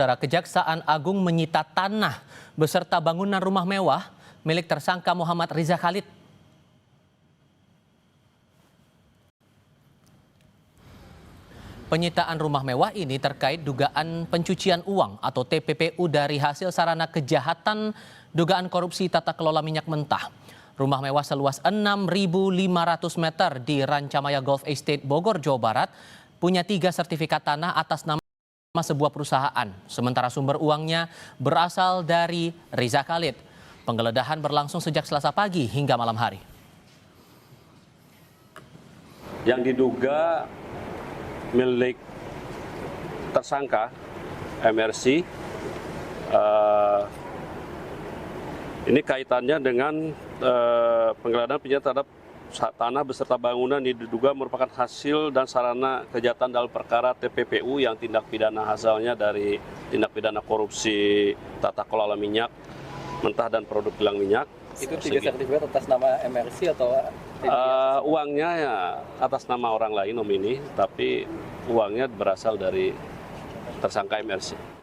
Kejaksaan Agung menyita tanah beserta bangunan rumah mewah milik tersangka Muhammad Riza Khalid. Penyitaan rumah mewah ini terkait dugaan pencucian uang atau TPPU dari hasil sarana kejahatan dugaan korupsi tata kelola minyak mentah. Rumah mewah seluas 6.500 meter di Rancamaya Golf Estate, Bogor, Jawa Barat, punya 3 sertifikat tanah atas nama sebuah perusahaan. Sementara sumber uangnya berasal dari Riza Khalid. Penggeledahan berlangsung sejak Selasa pagi hingga malam hari. Yang diduga milik tersangka MRC ini kaitannya dengan penggeledahan penyitaan terhadap tanah beserta bangunan diduga merupakan hasil dan sarana kejahatan dalam perkara TPPU yang tindak pidana asalnya dari tindak pidana korupsi tata kelola minyak mentah dan produk kilang minyak. Itu 3 sertifikat atas nama MRC atau uangnya ya atas nama orang lain nomini, tapi uangnya berasal dari tersangka MRC.